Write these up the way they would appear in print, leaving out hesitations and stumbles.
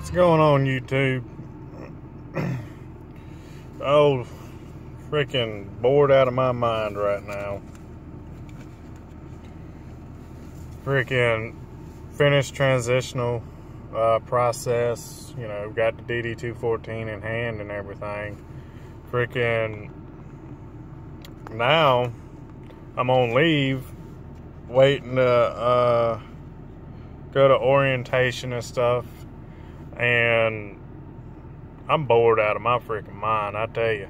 What's going on, YouTube? Oh, freaking bored out of my mind right now. Freaking finished transitional process. You know, got the DD-214 in hand and everything. Freaking now I'm on leave, waiting to go to orientation and stuff, and I'm bored out of my freaking mind, I tell you.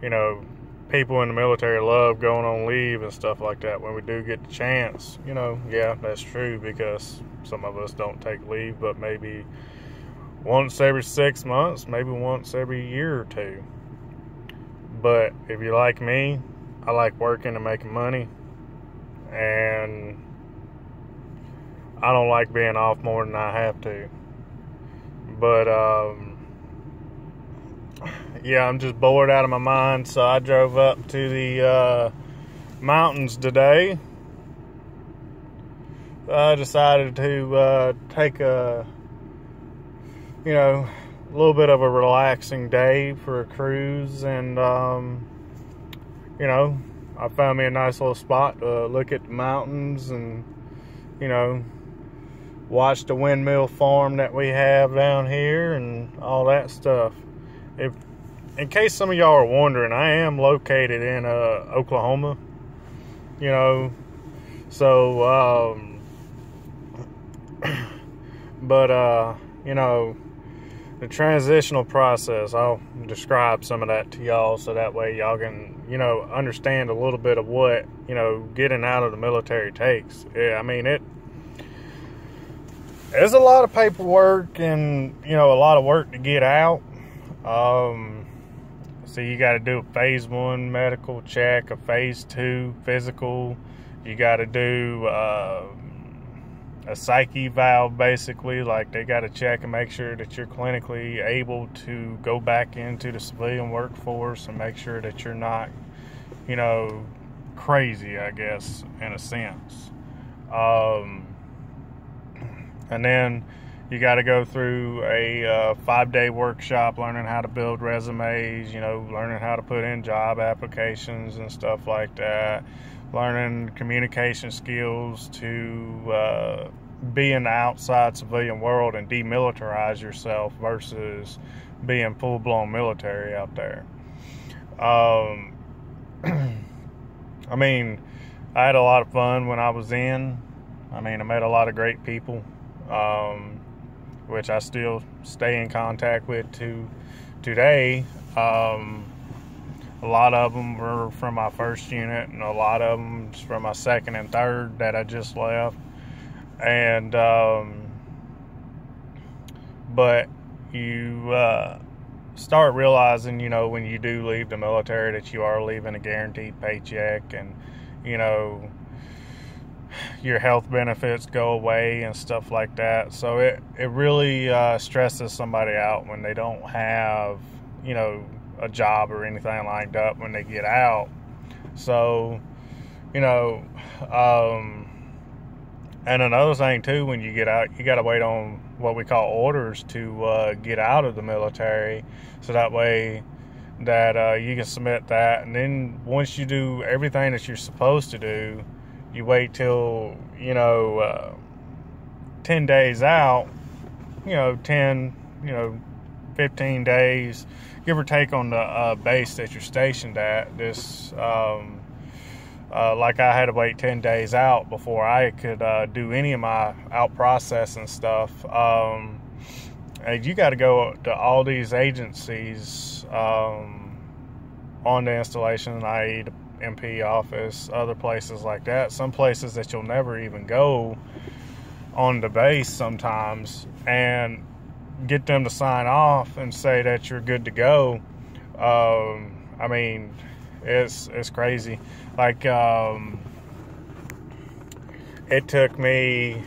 You know, people in the military love going on leave and stuff like that when we do get the chance. You know, yeah, that's true, because some of us don't take leave, but maybe once every 6 months, maybe once every year or two. But if you're like me, I like working and making money, and I don't like being off more than I have to. But yeah, I'm just bored out of my mind, so I drove up to the mountains today. I decided to take a little bit of a relaxing day for a cruise, and I found me a nice little spot to look at the mountains and watch the windmill farm that we have down here and all that stuff. In case some of y'all are wondering, I am located in Oklahoma, so but the transitional process, I'll describe some of that to y'all, so that way y'all can understand a little bit of what getting out of the military takes. Yeah, I mean, there's a lot of paperwork and a lot of work to get out. So you got to do a phase 1 medical check, a phase 2 physical. You got to do a psych eval, basically. Like, they got to check and make sure that you're clinically able to go back into the civilian workforce, and make sure that you're not, crazy, I guess, in a sense. And then you got to go through a 5-day workshop learning how to build resumes, learning how to put in job applications and stuff like that, learning communication skills to be in the outside civilian world and demilitarize yourself versus being full-blown military out there. I mean, I had a lot of fun when I was in. I mean, I met a lot of great people, which I still stay in contact with today. A lot of them were from my first unit, and a lot of them from my second and third that I just left. And but you start realizing, when you do leave the military, that you are leaving a guaranteed paycheck, and your health benefits go away and stuff like that. So it really stresses somebody out when they don't have a job or anything like that when they get out. So and another thing too, when you get out, you got to wait on what we call orders to get out of the military, so that way that you can submit that, and then once you do everything that you're supposed to do, you wait till 10 days out, 15 days, give or take, on the base that you're stationed at. This like, I had to wait 10 days out before I could do any of my out processing stuff. And you got to go to all these agencies on the installation, i.e. the MP office, other places like that, some places that you'll never even go on the base sometimes, and get them to sign off and say that you're good to go. I mean, it's crazy. Like, it took me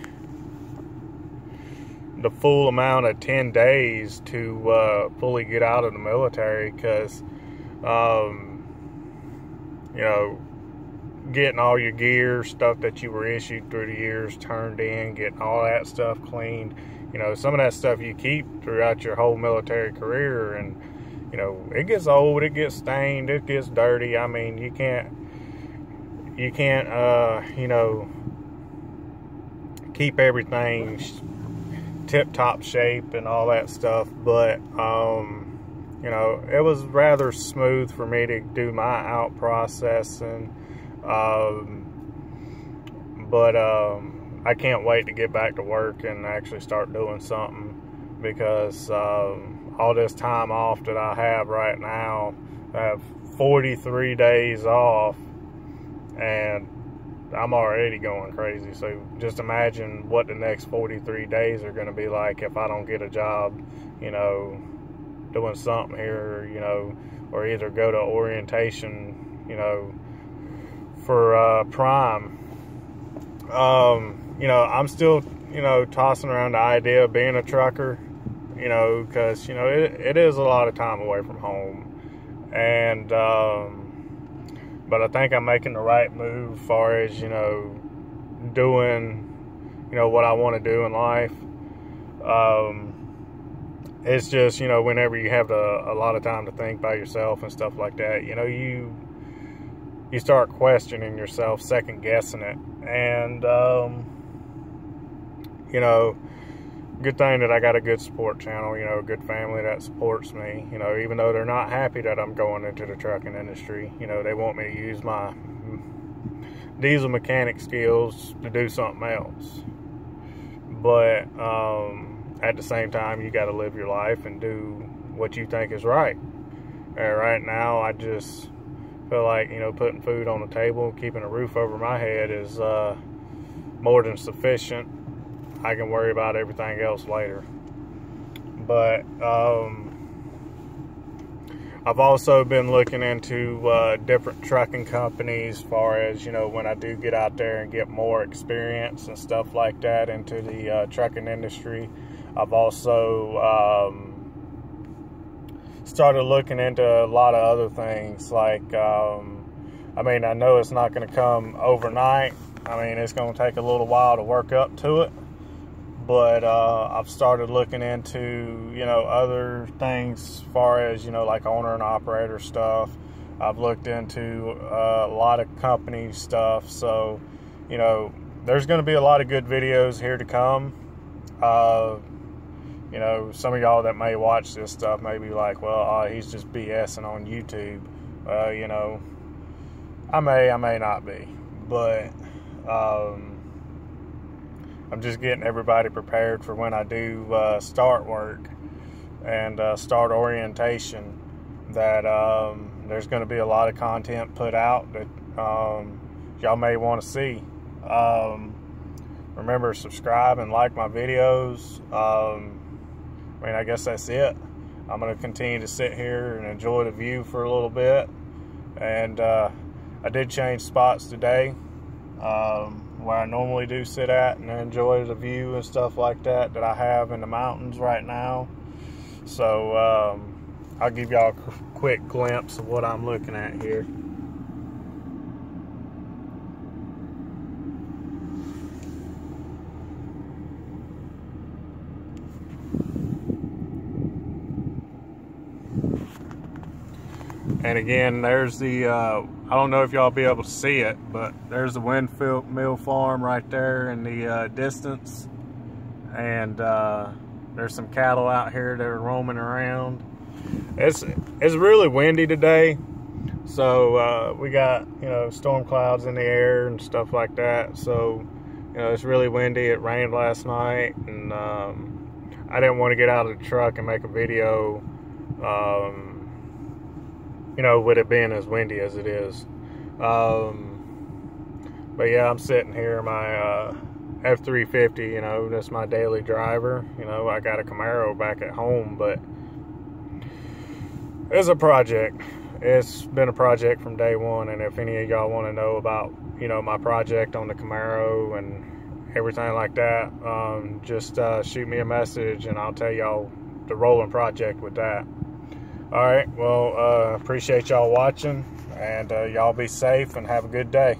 the full amount of 10 days to fully get out of the military, because getting all your gear, stuff that you were issued through the years, turned in, getting all that stuff cleaned. You know, some of that stuff you keep throughout your whole military career, and, you know, it gets old, it gets stained, it gets dirty. I mean, you can't, you know, keep everything tip-top shape and all that stuff, but, you know, it was rather smooth for me to do my out processing, but I can't wait to get back to work and actually start doing something, because all this time off that I have right now, I have 43 days off, and I'm already going crazy. So just imagine what the next 43 days are going to be like if I don't get a job, you know, doing something here, you know, or either go to orientation, you know, for prime. You know, I'm still, you know, tossing around the idea of being a trucker, you know, because, you know, it is a lot of time away from home, and but I think I'm making the right move as far as, you know, doing, you know, what I want to do in life. It's just, you know, whenever you have a lot of time to think by yourself and stuff like that, you know, you start questioning yourself, second guessing it. And, you know, good thing that I got a good support channel, you know, a good family that supports me, you know, even though they're not happy that I'm going into the trucking industry. You know, they want me to use my diesel mechanic skills to do something else. But at the same time, you got to live your life and do what you think is right. And right now, I just feel like, you know, putting food on the table, keeping a roof over my head is more than sufficient. I can worry about everything else later. But I've also been looking into different trucking companies as far as, you know, when I do get out there and get more experience and stuff like that into the trucking industry. I've also started looking into a lot of other things, like, I mean, I know it's not going to come overnight. I mean, it's going to take a little while to work up to it. But I've started looking into, you know, other things as far as, you know, like owner and operator stuff. I've looked into a lot of company stuff. So, you know, there's going to be a lot of good videos here to come. You know, some of y'all that may watch this stuff may be like, well, he's just BSing on YouTube. You know, I may not be. But I'm just getting everybody prepared for when I do start work and start orientation, that there's going to be a lot of content put out that y'all may want to see. Remember, subscribe and like my videos. I mean, I guess that's it. I'm going to continue to sit here and enjoy the view for a little bit. And I did change spots today. Where I normally do sit at and enjoy the view and stuff like that I have in the mountains right now. So I'll give y'all a quick glimpse of what I'm looking at here. And again, there's the, I don't know if y'all be able to see it, but there's the windmill farm right there in the distance. And there's some cattle out here that are roaming around. It's really windy today. So we got, you know, storm clouds in the air and stuff like that. So, you know, it's really windy. It rained last night. And I didn't want to get out of the truck and make a video, you know, with it being as windy as it is. But yeah, I'm sitting here in my F350, you know, that's my daily driver. You know, I got a Camaro back at home, but it's a project. It's been a project from day one, and if any of y'all want to know about, you know, my project on the Camaro and everything like that, just shoot me a message and I'll tell y'all the rolling project with that. All right, well, appreciate y'all watching, and y'all be safe and have a good day.